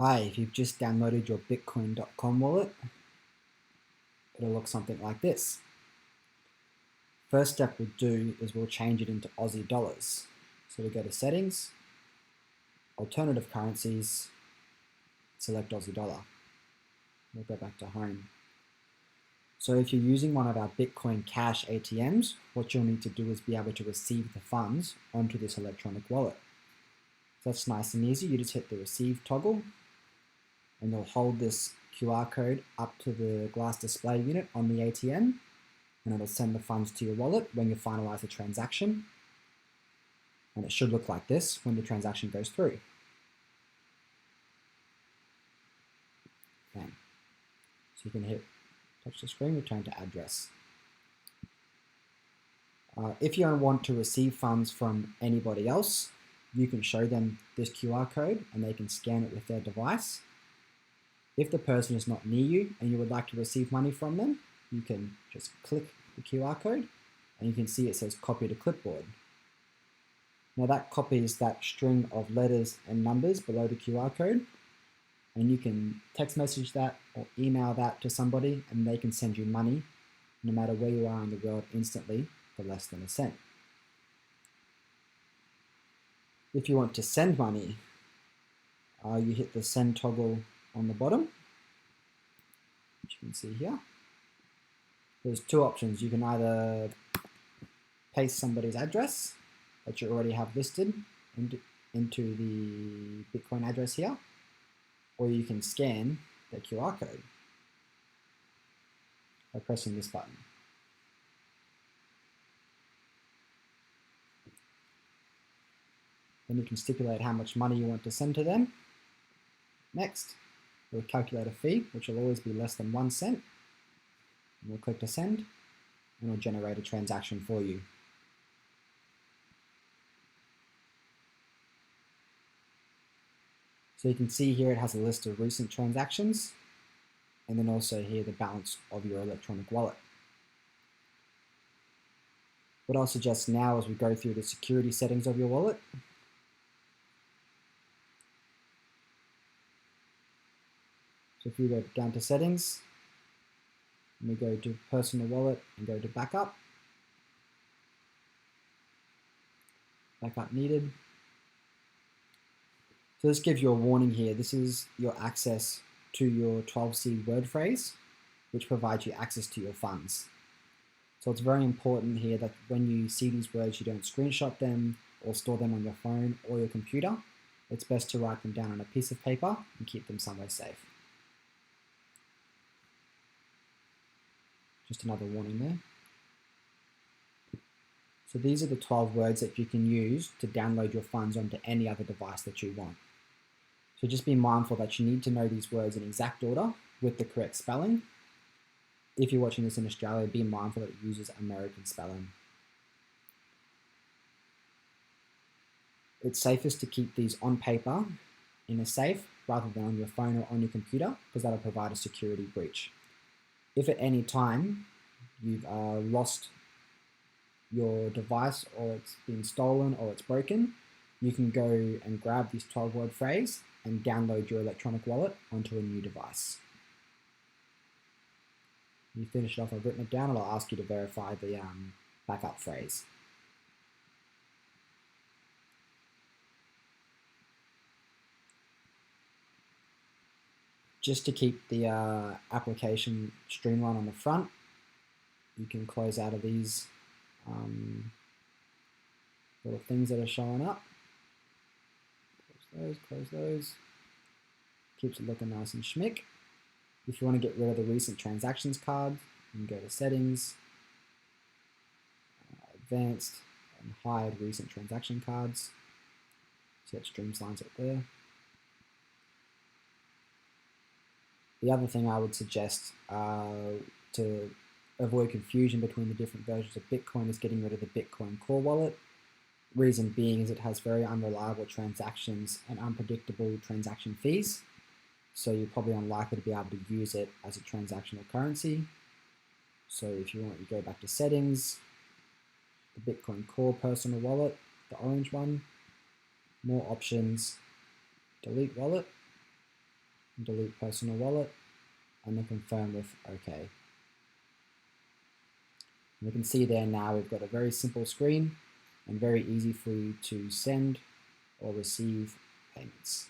Hi, if you've just downloaded your Bitcoin.com wallet, it'll look something like this. First step we'll do is we'll change it into Aussie dollars. So we go to Settings, Alternative Currencies, select Aussie dollar. We'll go back to Home. So if you're using one of our Bitcoin Cash ATMs, what you'll need to do is be able to receive the funds onto this electronic wallet. So that's nice and easy. You just hit the Receive toggle, and you'll hold this QR code up to the glass display unit on the ATM, and it'll send the funds to your wallet when you finalize the transaction. And it should look like this when the transaction goes through. Bang. So you can touch the screen, return to address. If you want to receive funds from anybody else, you can show them this QR code and they can scan it with their device. If the person is not near you and you would like to receive money from them, you can just click the QR code and you can see it says copy to clipboard. Now that copies that string of letters and numbers below the QR code, and you can text message that or email that to somebody and they can send you money no matter where you are in the world instantly for less than a cent. If you want to send money, you hit the send toggle on the bottom, which you can see here. There's two options. You can either paste somebody's address that you already have listed into the Bitcoin address here, or you can scan the QR code by pressing this button. Then you can stipulate how much money you want to send to them. Next, we'll calculate a fee, which will always be less than 1 cent. And we'll click to send, and it'll generate a transaction for you. So you can see here it has a list of recent transactions, and then also here the balance of your electronic wallet. What I'll suggest now is we go through the security settings of your wallet. So if you go down to settings, and we go to personal wallet and go to backup. Backup needed. So this gives you a warning here. This is your access to your 12C word phrase, which provides you access to your funds. So it's very important here that when you see these words, you don't screenshot them or store them on your phone or your computer. It's best to write them down on a piece of paper and keep them somewhere safe. Just another warning there. So these are the 12 words that you can use to download your funds onto any other device that you want. So just be mindful that you need to know these words in exact order with the correct spelling. If you're watching this in Australia, be mindful that it uses American spelling. It's safest to keep these on paper in a safe rather than on your phone or on your computer, because that'll provide a security breach. If at any time you've lost your device, or it's been stolen, or it's broken, you can go and grab this 12-word phrase and download your electronic wallet onto a new device. You finish it off, I've written it down, and I'll ask you to verify the backup phrase. Just to keep the application streamlined on the front, you can close out of these little things that are showing up. Close those. Keeps it looking nice and schmick. If you want to get rid of the recent transactions card, you can go to settings, advanced, and hide recent transaction cards. See that streamlines it there. The other thing I would suggest to avoid confusion between the different versions of Bitcoin is getting rid of the Bitcoin Core wallet. Reason being is it has very unreliable transactions and unpredictable transaction fees. So you're probably unlikely to be able to use it as a transactional currency. So if you want, you go back to settings, the Bitcoin Core personal wallet, the orange one, more options, delete wallet. delete personal wallet, and then confirm with OK. And we can see there now we've got a very simple screen and very easy for you to send or receive payments.